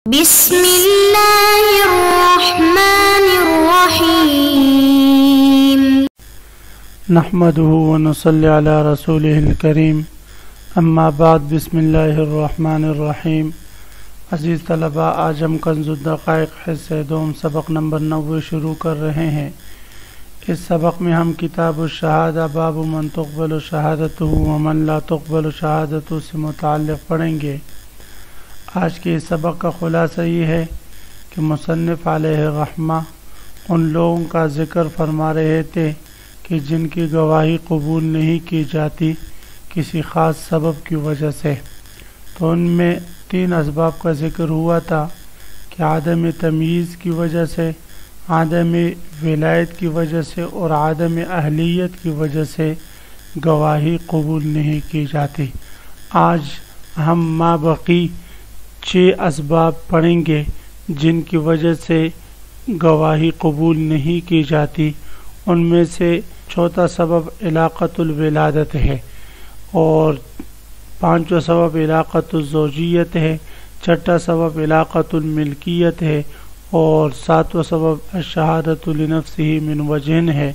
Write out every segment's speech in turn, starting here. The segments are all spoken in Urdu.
بسم اللہ الرحمن الرحیم نحمده ونصلی علی رسوله الکریم اما بعد بسم اللہ الرحمن الرحیم۔ عزیز طلباء، آج ہم کنز الدقائق حصہ دوم سبق نمبر 90 شروع کر رہے ہیں۔ اس سبق میں ہم کتاب الشہادہ باب من تقبل شہادتہ ومن لا تقبل شہادتہ سے متعلق پڑھیں گے۔ آج کے اس سبق کا خلاصہ یہ ہے کہ مصنف علیہ رحمہ ان لوگوں کا ذکر فرما رہے تھے کہ جن کی گواہی قبول نہیں کی جاتی کسی خاص سبب کی وجہ سے۔ تو ان میں 3 اسباب کا ذکر ہوا تھا کہ عدم تمییز کی وجہ سے، عدم ولایت کی وجہ سے اور عدم اہلیت کی وجہ سے گواہی قبول نہیں کی جاتی۔ آج ہم مابقی 6 اسباب پڑھیں گے جن کی وجہ سے گواہی قبول نہیں کی جاتی۔ ان میں سے چوتھا سبب علاقۃ الولادت ہے، اور 5واں سبب علاقۃ الزوجیت ہے، 6واں سبب علاقۃ الملکیت ہے، اور 7واں سبب الشہادۃ لنفسہ من وجہ ہے،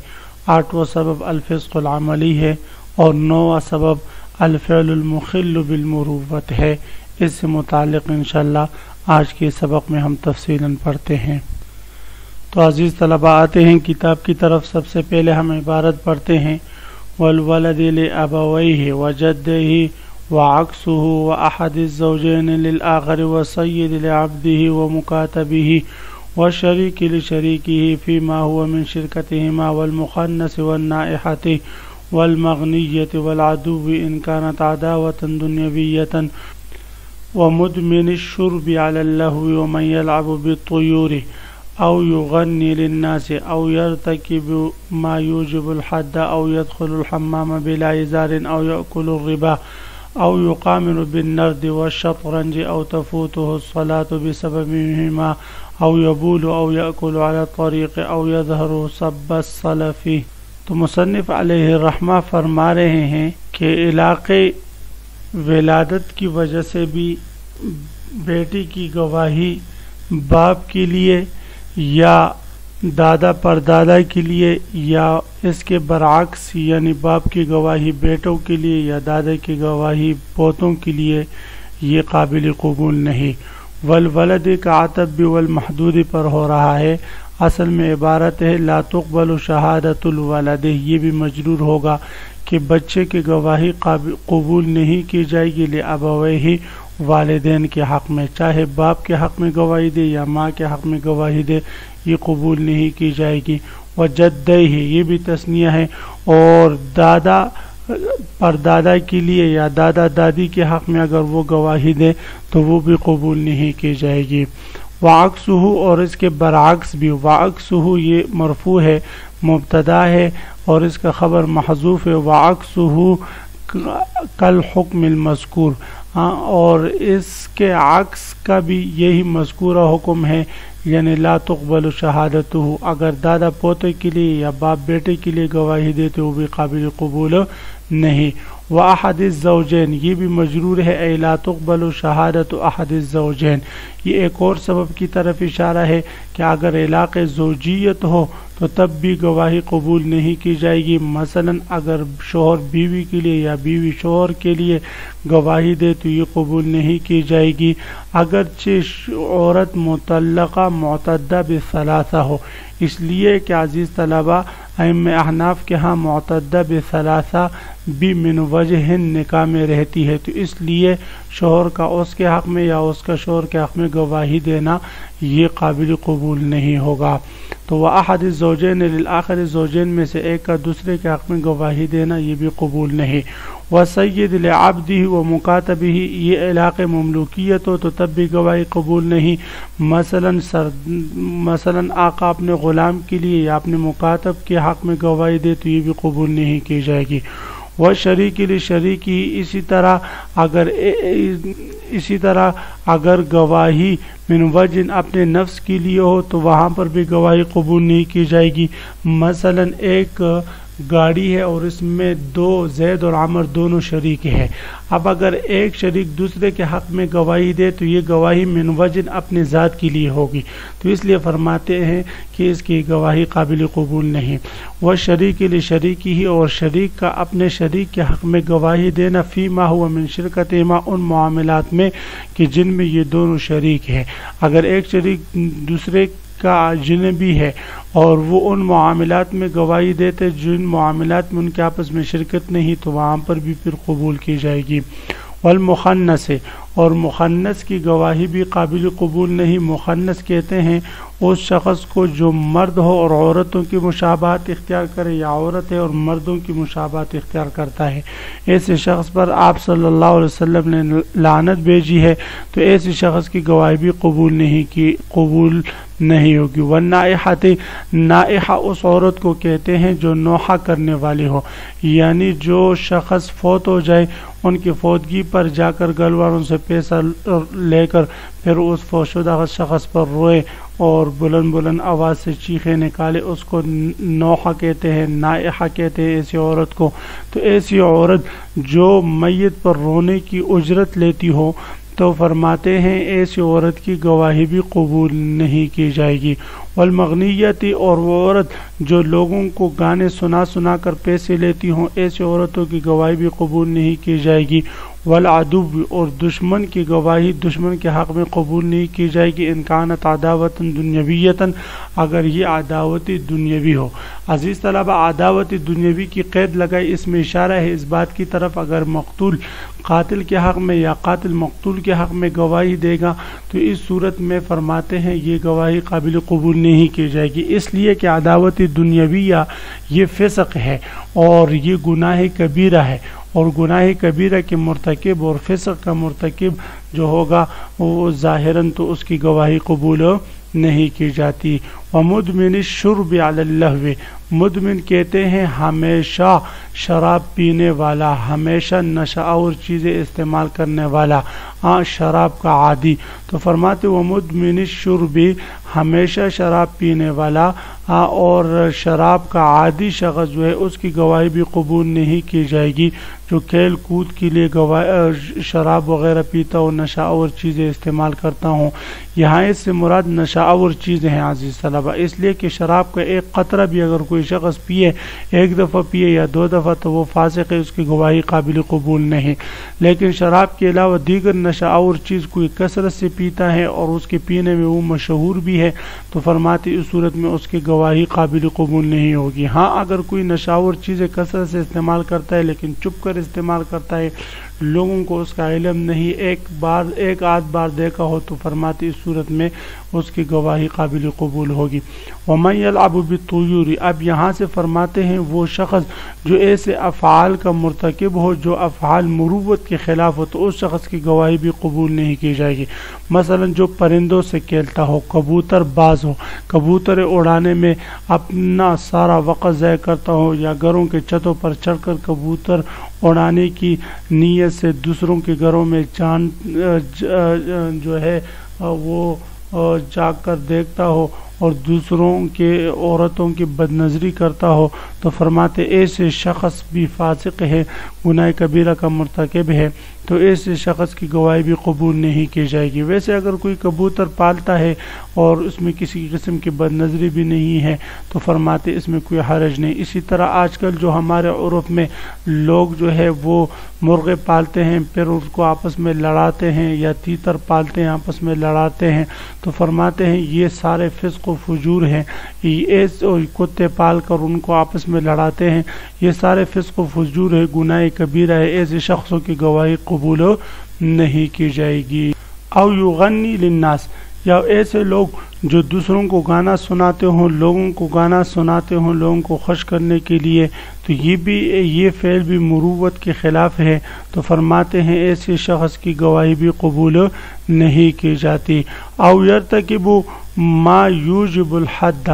8واں سبب الفسق العملی ہے، اور 9واں سبب الفعل المخل بالمروت ہے۔ اس سے متعلق انشاءاللہ آج کے سبق میں ہم تفصیلاً پڑھتے ہیں۔ تو عزیز طلباء، آتے ہیں کتاب کی طرف۔ سب سے پہلے ہم عبارت پڑھتے ہیں والولد لأبویہ وجدہ وعکسہ وأحد الزوجین للآخر وسید لعبدہ ومکاتبہ والشریک لشریکہ فیما هو من شرکتہما والمخنث والنائحۃ والمغنیۃ والعدو ان كانت عداوة دنیویۃ ومدمن الشرب على اللهو ومن يلعب بالطيور أو يغني للناس أو يرتكب ما يوجب الحد أو يدخل الحمام بلا إزار أو يأكل الربا أو يقامر بالنرد والشطرنج أو تفوته الصلاة بسببهما أو يبول أو يأكل على الطريق أو يظهر صب الصلف۔ تو مصنف علیہ الرحمہ فرما رہے ہیں کہ علاقے ولادت کی وجہ سے بھی بیٹی کی گواہی باپ کے لیے یا دادا پردادا کے لیے یا اس کے برعکس، یعنی باپ کی گواہی بیٹوں کے لیے یا دادا کی گواہی پوتوں کے لیے یہ قابل قبول نہیں۔ والولد کا عطف بھی والمحدود پر ہو رہا ہے، اصل میں عبارت ہے لا تقبل شہادت الولد، یہ بھی مجرور ہوگا کہ بچے کی گواہی قبول نہیں کی جائے گی لأبویہ والدین کے حق میں، چاہے باپ کے حق میں گواہی دے یا ماں کے حق میں گواہی دے، یہ قبول نہیں کی جائے گی۔ وجدہ، یہ بھی تثنیہ ہے، اور دادا پردادا کے لیے یا دادا دادی کے حق میں اگر وہ گواہی دے تو وہ بھی قبول نہیں کی جائے گی۔ وعکسہ، اور اس کے برعکس بھی، وعکسہ یہ مرفوع ہے، مبتدا ہے اور اس کا خبر محذوف ہے، وعکسہ کالحکم المذکور، اور اس کے عکس کا بھی یہی مذکورہ حکم ہے، یعنی لا تقبل شہادتہ، اگر دادا پوتے کے لیے یا باپ بیٹے کے لیے گواہی دیتے وہ بھی قابل قبول نہیں۔ وأحد الزوجین، یہ بھی مجرور ہے، اے لا تقبل شہادت احد الزوجین، یہ ایک اور سبب کی طرف اشارہ ہے کہ اگر علاقے زوجیت ہو تو تب بھی گواہی قبول نہیں کی جائے گی۔ مثلا اگر شوہر بیوی کے لیے یا بیوی شوہر کے لیے گواہی دے تو یہ قبول نہیں کی جائے گی، اگرچہ عورت مطلقہ معتدہ بثلاثہ ہو، اس لیے کہ عزیز طلبہ ائمہ احناف کے ہاں معتدہ بثلاثہ بھی من وجہ نکاح میں رہتی ہے، تو اس لیے شوہر کا اس کے حق میں یا اس کا شوہر کے حق میں گواہی دینا یہ قابل قبول نہیں ہوگا۔ تو وأحد الزوجین للآخر، زوجین میں سے ایک کا دوسرے کے حق میں گواہی دینا یہ بھی قبول نہیں۔ وسید لعبدہ ومکاتبہ، یہ علاقے مملوکیت ہو تو تب بھی گواہی قبول نہیں، مثلا آقا اپنے غلام کے لیے یا اپنے مکاتب کے حق میں گواہی دے تو یہ بھی قبول نہیں کی جائے گی۔ وشریک لشریکی، اسی طرح اگر گواہی من وجہ اپنے نفس کے لیے ہو تو وہاں پر بھی گواہی قبول نہیں کی جائے گی۔ مثلا ایک گاڑی ہے اور اس میں دو زید اور عمر دونوں شریک ہیں. اب اگر ایک شریک دوسرے کے حق میں گواہی دے تو یہ گواہی من وجن اپنے ذات کے لیے ہوگی، تو اس لیے فرماتے ہیں کہ اس کی گواہی قابل قبول نہیں. وہ شریک لی شریکی ہی، اور شریک کا اپنے شریک کے حق میں گواہی دینا فیما ہوا من شرکتہما، ان معاملات میں کہ جن میں یہ دونوں شریک ہیں. اگر ایک شریک دوسرے کا اجنبی ہے اور وہ ان معاملات میں گواہی دیتے جن معاملات میں ان کے آپس میں شرکت نہیں، تو وہاں پر بھی پھر قبول کی جائے گی. والمخنث، اور مخنث کی گواہی بھی قابل قبول نہیں. مخنث کہتے ہیں اس شخص کو جو مرد ہو اور عورتوں کی مشابہت اختیار کرے، یا عورت ہے اور مردوں کی مشابہت اختیار کرتا ہے. ایسے شخص پر آپ صلی اللہ علیہ وسلم نے لعنت بھیجی ہے، تو ایسے شخص کی گواہی بھی قبول نہیں ہوگی. والنائحۃ، نائحہ اس عورت کو کہتے ہیں جو نوحہ کرنے والی ہو، یعنی جو شخص فوت ہو جائے ان کی فوتگی پر جا کر گھر والوں سے پیسہ لے کر پھر اس فوت شدہ شخص پر روئے اور بلند بلند آواز سے چیخیں نکالے، اس کو نوحہ کہتے ہیں، نائحہ کہتے ہیں ایسی عورت کو. تو ایسی عورت جو میت پر رونے کی اجرت لیتی ہو، تو فرماتے ہیں ایسی عورت کی گواہی بھی قبول نہیں کی جائے گی. والمغنیتی، اور وہ عورت جو لوگوں کو گانے سنا کر پیسے لیتی ہوں، ایسی عورتوں کی گواہی بھی قبول نہیں کی جائے گی. والعدو، اور دشمن کی گواہی دشمن کے حق میں قبول نہیں کی جائے گی. ان کانت عداوت دنیویۃ، اگر یہ عداوت دنیوی ہو. عزیز طلبہ، عداوت دنیوی کی قید لگائی، اس میں اشارہ ہے اس بات کی طرف اگر مقتول قاتل کے حق میں یا قاتل مقتول کے حق میں گواہی دے گا تو اس صورت میں فرماتے ہیں یہ گواہی قابل قبول نہیں کی جائے گی، اس لیے کہ عداوت دنیویہ یہ فسق ہے اور یہ گناہ کبیرہ ہے، اور گناہ کبیرہ کے مرتکب اور فسق کا مرتکب جو ہوگا وہ ظاہراً تو اس کی گواہی قبول نہیں کی جاتی. ومدمن الشرب علی اللہو، مدمن کہتے ہیں ہمیشہ شراب پینے والا، ہمیشہ نشہ اور چیزیں استعمال کرنے والا، شراب کا عادی. تو فرماتے ومدمن الشرب، ہمیشہ شراب پینے والا اور شراب کا عادی شخص جو ہے اس کی گواہی بھی قبول نہیں کی جائے گی، جو کھیل کود کے لیے شراب وغیرہ پیتا ہو، نشہ اور چیزیں استعمال کرتا ہوں. یہاں اس سے مراد نشہ اور چیزیں ہیں عزیز طلبہ، اس لیے کہ شراب کا ایک قطرہ بھی اگر کوئی شخص پیے، ایک دفعہ پیے یا دو دفعہ، تو وہ فاسق ہے، اس کی گواہی قابل قبول نہیں. لیکن شراب کے علاوہ دیگر نشہ اور چیز کوئی کثرت سے پیتا ہے اور اس کے پینے میں وہ مشہور بھی ہے، تو فرماتے اس صورت میں اس کی گواہی قابل قبول نہیں ہوگی. ہاں اگر کوئی نشہ اور چیزیں کثرت سے استعمال کرتا ہے لیکن چھپ کر استعمال کرتا ہے، لوگوں کو اس کا علم نہیں، ایک آدھ بار دیکھا ہو، تو فرماتے اس صورت میں اس کی گواہی قابل قبول ہوگی. وَمَن يَلْعَبُ بِالطُّيُورِ، اب یہاں سے فرماتے ہیں وہ شخص جو ایسے افعال کا مرتکب ہو جو افعال مروت کے خلاف ہو، تو اس شخص کی گواہی بھی قبول نہیں کی جائے گی. مثلا جو پرندوں سے کھیلتا ہو، کبوتر باز ہو، کبوتر اڑانے میں اپنا سارا وقت ضائع کرتا ہو، یا گھروں کے چھتوں پر چڑھ کر کبوتر اڑانے کی نیت سے دوسروں کے گھروں میں چاند جو ہے وہ جا کر دیکھتا ہو اور دوسروں کے عورتوں کی بدنظری کرتا ہو، تو فرماتے ایسے شخص بھی فاسق ہے، گناہ کبیرہ کا مرتکب ہے، تو ایسے شخص کی گواہی بھی قبول نہیں کی جائے گی. ویسے اگر کوئی کبوتر پالتا ہے اور اس میں کسی قسم کی بدنظری بھی نہیں ہے تو فرماتے اس میں کوئی حرج نہیں. اسی طرح آج کل جو ہمارے عرف میں لوگ جو ہے وہ مرغے پالتے ہیں پھر اس کو آپس میں لڑاتے ہیں، یا تیتر پالتے ہیں آپس میں لڑاتے ہیں، تو فرماتے ہیں یہ سارے فسق و فجور ہیں. کتے پال کر ان کو آپس میں لڑاتے ہیں، یہ سارے فسق و فجور ہے، گناہ کبیرہ ہے، ایسے شخصوں کی گواہی قبول نہیں کی جائے گی. او یغنی للناس، یا ایسے لوگ جو دوسروں کو گانا سناتے ہوں، لوگوں کو گانا سناتے ہوں لوگوں کو خوش کرنے کے لیے، تو یہ فعل بھی مروت کے خلاف ہے، تو فرماتے ہیں ایسے شخص کی گواہی بھی قبول نہیں کی جاتی. او یرتکب ما یوجب الحد،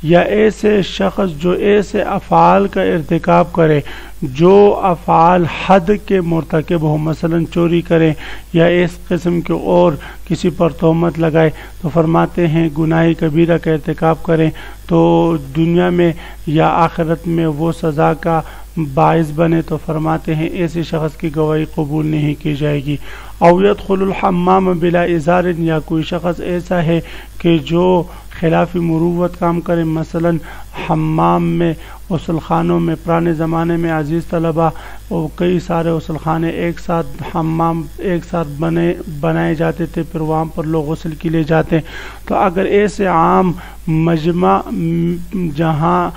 یا ایسے شخص جو ایسے افعال کا ارتکاب کرے جو افعال حد کے مرتکب ہو، مثلا چوری کرے یا اس قسم کے اور کسی پر تہمت لگائے، تو فرماتے ہیں گناہ کبیرہ کا ارتکاب کریں تو دنیا میں یا آخرت میں وہ سزا کا باعث بنے تو فرماتے ہیں ایسے شخص کی گواہی قبول نہیں کی جائے گی۔ او يدخل الحمام بلا ازار، یا کوئی شخص ایسا ہے کہ جو خلاف مروت کام کرے، مثلا حمام میں غسل خانوں میں پرانے زمانے میں عزیز طلبہ کئی سارے غسل خانے ایک ساتھ حمام ایک ساتھ بنائے جاتے تھے، پھر وہاں پر لوگ غسل کے لیے جاتے ہیں، تو اگر ایسے عام مجمع جہاں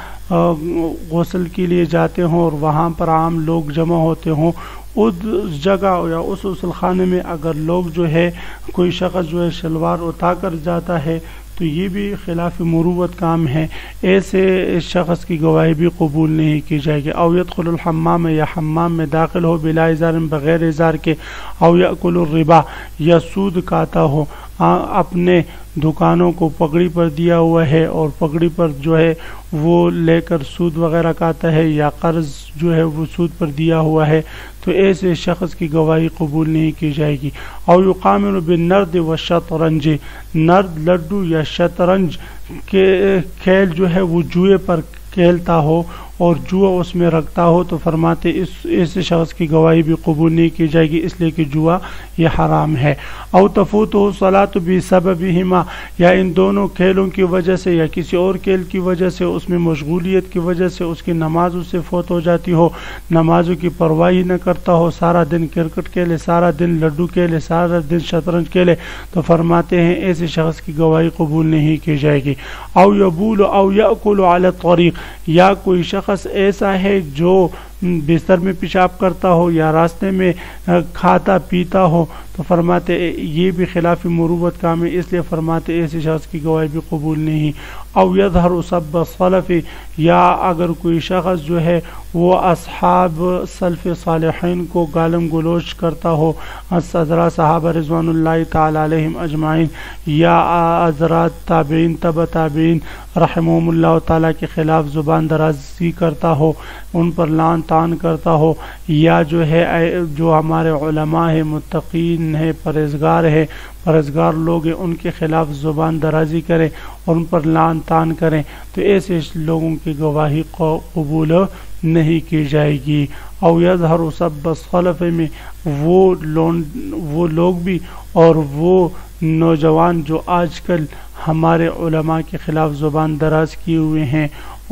غسل کے لیے جاتے ہوں اور وہاں پر عام لوگ جمع ہوتے ہوں، اس جگہ یا اس غسل خانے میں اگر لوگ جو ہے کوئی شخص جو ہے شلوار اٹھا کر جاتا ہے تو یہ بھی خلاف مروت کام ہے، ایسے شخص کی گواہی بھی قبول نہیں کی جائے گی۔ او يدخل الحمام، یا حمام میں داخل ہو بلا ازار، بغیر ازار کے، او یاکل الربا، یا سود کھاتا ہو، اپنے دکانوں کو پگڑی پر دیا ہوا ہے اور پگڑی پر جو ہے وہ لے کر سود وغیرہ کھاتا ہے، یا قرض جو ہے وہ سود پر دیا ہوا ہے، تو ایسے شخص کی گواہی قبول نہیں کی جائے گی۔ او یقامر بالنرد والشطرنج، نرد لڈو یا شطرنج کے کھیل جو ہے وہ جوئے پر کھیلتا ہو اور جوا اس میں رکھتا ہو تو فرماتے ایسے شخص کی گواہی بھی قبول نہیں کی جائے گی، اس لیے کہ جوا یہ حرام ہے۔ او تفوتہ الصلاۃ بسببہما، یا ان دونوں کھیلوں کی وجہ سے یا کسی اور کھیل کی وجہ سے اس میں مشغولیت کی وجہ سے اس کی نماز اس سے فوت ہو جاتی ہو، نمازوں کی پرواہ ہی نہ کرتا ہو، سارا دن کرکٹ کھیلے، سارا دن لڈو کھیلے، سارا دن شطرنج کھیلے، تو فرماتے ہیں ایسے شخص کی گواہی قبول نہیں کی جائے گی۔ او یبول او یاکل علی الطریق، یا کوئی شخص ایسا ہے جو بستر میں پیشاب کرتا ہو یا راستے میں کھاتا پیتا ہو تو فرماتے یہ بھی خلاف مروت کام ہے، اس لیے فرماتے ایسے شخص کی گواہی بھی قبول نہیں۔ او یظہر سب السلف، یا اگر کوئی شخص جو ہے وہ اصحاب سلف صالحین کو گالم گلوچ کرتا ہو، حضرات صحابہ رضوان اللہ تعالی علیہم اجمعین، یا حضرات تابعین تبع تابعین رحمہم اللہ تعالیٰ کے خلاف زبان درازی کرتا ہو، ان پر لعن طعن کرتا ہو، یا جو ہے جو ہمارے علماء ہیں، متقین ہیں، پرہیزگار لوگ ہیں، ان کے خلاف زبان درازی کریں اور ان پر لعن طعن کریں تو ایسے لوگوں کی گواہی قبول نہیں کی جائے گی۔ او یظہر سب الخلف میں وہ لوگ بھی اور وہ نوجوان جو آج کل ہمارے علماء کے خلاف زبان دراز کیے ہوئے ہیں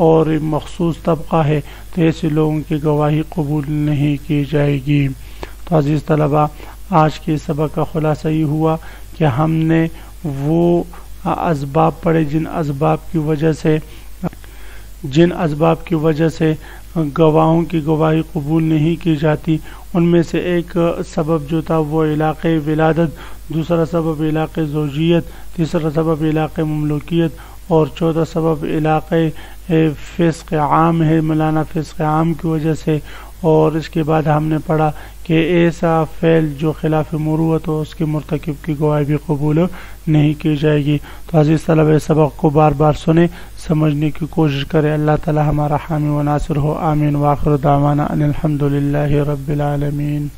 اور مخصوص طبقہ ہے تو ایسے لوگوں کی گواہی قبول نہیں کی جائے گی۔ تو عزیز طلبہ، آج کے سبق کا خلاصہ یہ ہوا کہ ہم نے وہ اسباب پڑھے جن اسباب کی وجہ سے گواہوں کی گواہی قبول نہیں کی جاتی، ان میں سے ایک سبب جو تھا وہ علاقے ولادت، دوسرا سبب علاقے زوجیت، تیسرا سبب علاقے مملوکیت، اور چوتھا سبب علاقے فسق عام ہے، مولانا فسق عام کی وجہ سے۔ اور اس کے بعد ہم نے پڑھا کہ ایسا فعل جو خلاف مروت ہو اس کے مرتکب کی گواہی بھی قبول نہیں کی جائے گی۔ تو عزیز طلبہ، سبق کو بار بار سنیں، سمجھنے کی کوشش کریں۔ اللہ تعالی ہمارا حامی و ناصر ہو، آمین۔ وآخر دعوانا ان الحمد للہ رب العالمین۔